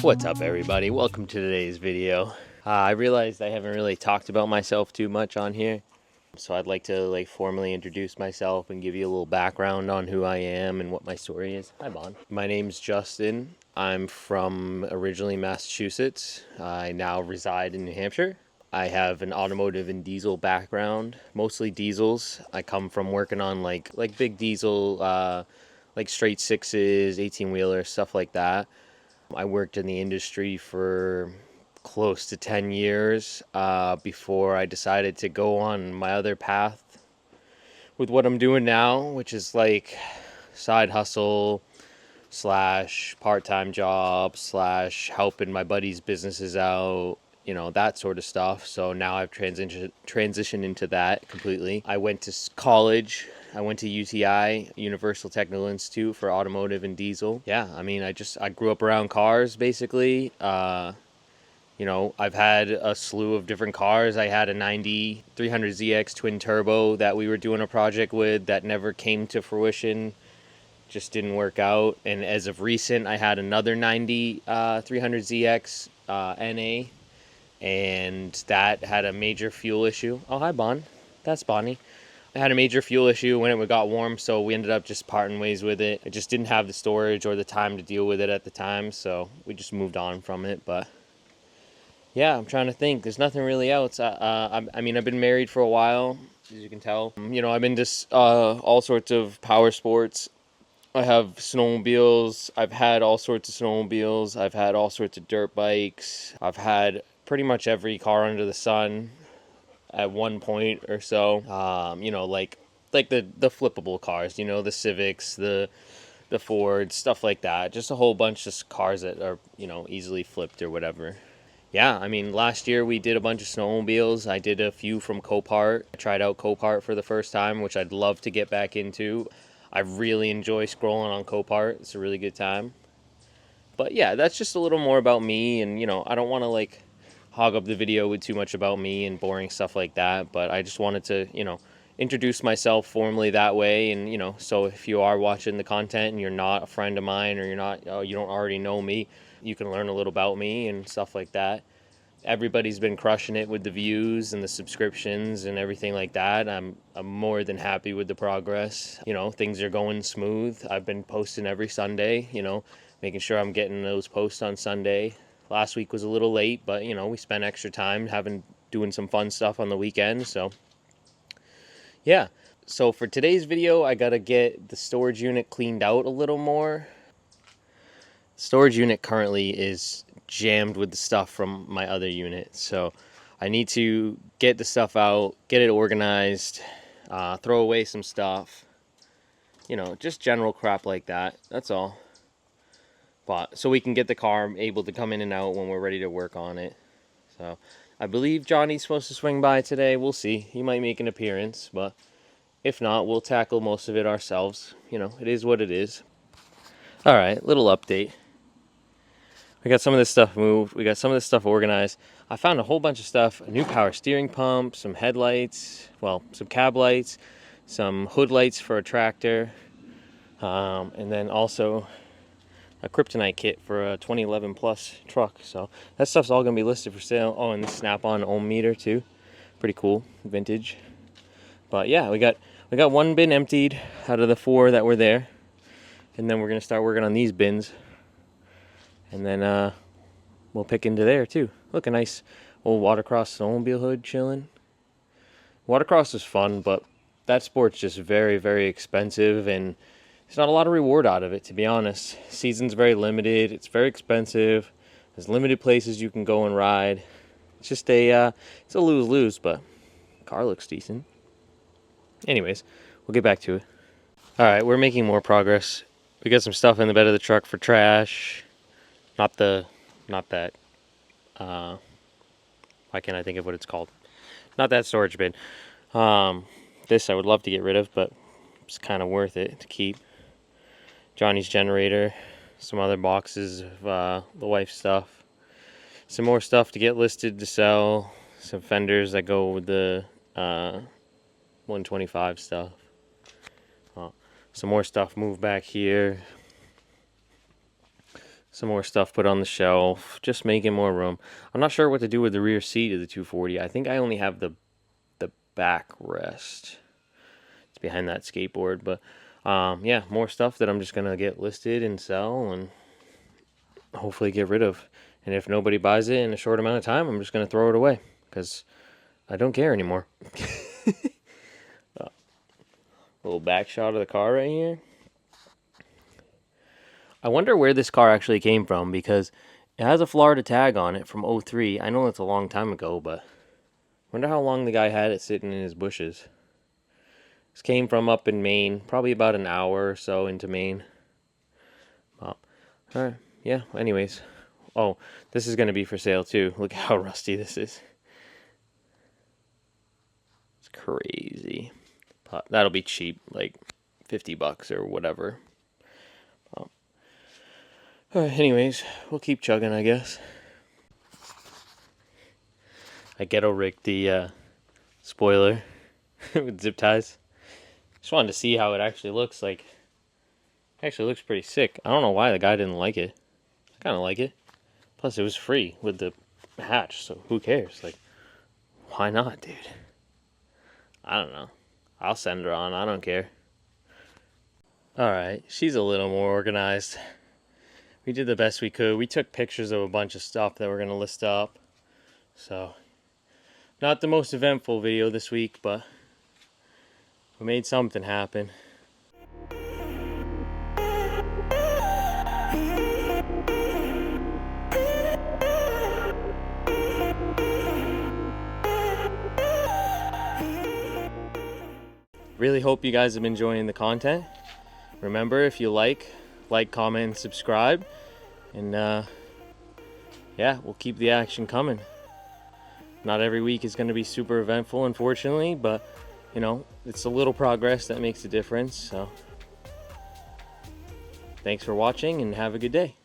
What's up, everybody? Welcome to today's video. I realized I haven't really talked about myself too much on here, so I'd like to formally introduce myself and give you a little background on who I am and what my story is. Hi, Bon. My name's Justin. I'm from originally Massachusetts. I now reside in New Hampshire. I have an automotive and diesel background, mostly diesels. I come from working on like big diesel, like straight sixes, 18-wheeler, stuff like that. I worked in the industry for close to 10 years before I decided to go on my other path with what I'm doing now, which is like side hustle slash part-time job slash helping my buddies' businesses out, that sort of stuff. So now I've transitioned into that completely. I went to college. I went to UTI, Universal Technical Institute, for automotive and diesel. Yeah, I mean, I grew up around cars, basically. I've had a slew of different cars. I had a 90 300ZX twin turbo that we were doing a project with that never came to fruition. Just didn't work out. And as of recent, I had another 90 300ZX NA, and that had a major fuel issue. Oh, hi, Bon. That's Bonnie. I had a major fuel issue when it got warm, so we ended up just parting ways with it. I just didn't have the storage or the time to deal with it at the time, so we just moved on from it. But yeah, I'm trying to think. There's nothing really else. I mean, I've been married for a while, as you can tell. I'm into all sorts of power sports. I have snowmobiles. I've had all sorts of snowmobiles. I've had all sorts of dirt bikes. I've had pretty much every car under the sun at one point or so. Like the flippable cars, the Civics, the Fords, stuff like that. Just a whole bunch of cars that are, easily flipped or whatever. Yeah, I mean, last year we did a bunch of snowmobiles. I did a few from Copart. I tried out Copart for the first time, which I'd love to get back into. I really enjoy scrolling on Copart. It's a really good time. But yeah, that's just a little more about me, and I don't want to hog up the video with too much about me and boring stuff like that, but I just wanted to, introduce myself formally that way. And so if you are watching the content and you're not a friend of mine, or you don't already know me, you can learn a little about me and stuff like that. Everybody's been crushing it with the views and the subscriptions and everything like that. I'm more than happy with the progress. Things are going smooth. I've been posting every Sunday, making sure I'm getting those posts on Sunday. Last week was a little late, but we spent extra time doing some fun stuff on the weekend. So yeah. So for today's video, I gotta get the storage unit cleaned out a little more. Storage unit currently is jammed with the stuff from my other unit, so I need to get the stuff out, get it organized, throw away some stuff, just general crap like that. That's all. But so we can get the car able to come in and out when we're ready to work on it. So I believe Johnny's supposed to swing by today. We'll see. He might make an appearance, but if not, we'll tackle most of it ourselves. It is what it is. All right, little update. We got some of this stuff moved. We got some of this stuff organized. I found a whole bunch of stuff. A new power steering pump, some headlights, some cab lights, some hood lights for a tractor, and then also a kryptonite kit for a 2011 plus truck. So that stuff's all going to be listed for sale. Oh, and the snap-on ohm meter too. Pretty cool, vintage. But yeah, we got one bin emptied out of the 4 that were there. And then we're going to start working on these bins. And then we'll pick into there too. Look, a nice old watercross snowmobile hood chilling. Watercross is fun, but that sport's just very, very expensive, and there's not a lot of reward out of it, to be honest. Season's very limited. It's very expensive. There's limited places you can go and ride. It's just it's a lose-lose, but the car looks decent. Anyways, we'll get back to it. All right, we're making more progress. We got some stuff in the bed of the truck for trash. Not that, why can't I think of what it's called? Not that storage bin. This I would love to get rid of, but it's kind of worth it to keep. Johnny's generator, some other boxes of the wife's stuff. Some more stuff to get listed to sell. Some fenders that go with the 125 stuff. Some more stuff moved back here. Some more stuff put on the shelf, just making more room. I'm not sure what to do with the rear seat of the 240. I think I only have the backrest. It's behind that skateboard, but yeah, more stuff that I'm just gonna get listed and sell and hopefully get rid of. And if nobody buys it in a short amount of time, I'm just gonna throw it away because I don't care anymore. Little back shot of the car right here. I wonder where this car actually came from because it has a Florida tag on it from '03. I know it's a long time ago, but I wonder how long the guy had it sitting in his bushes. This came from up in Maine, probably about an hour or so into Maine. Alright, yeah, anyways. Oh, this is going to be for sale too. Look how rusty this is. It's crazy. But that'll be cheap, like $50 or whatever. Anyways, we'll keep chugging, I guess. I ghetto rigged the spoiler with zip ties. Just wanted to see how it actually looks. Like, it actually looks pretty sick. I don't know why the guy didn't like it. I kind of like it. Plus, it was free with the hatch, so who cares? Like, why not, dude? I don't know. I'll send her on. I don't care. Alright, she's a little more organized. We did the best we could. We took pictures of a bunch of stuff that we're going to list up. So, not the most eventful video this week, but we made something happen. Really hope you guys have been enjoying the content. Remember, if you like, comment, and subscribe. And yeah, we'll keep the action coming. Not every week is going to be super eventful, unfortunately, but you know, it's a little progress that makes a difference. So thanks for watching and have a good day.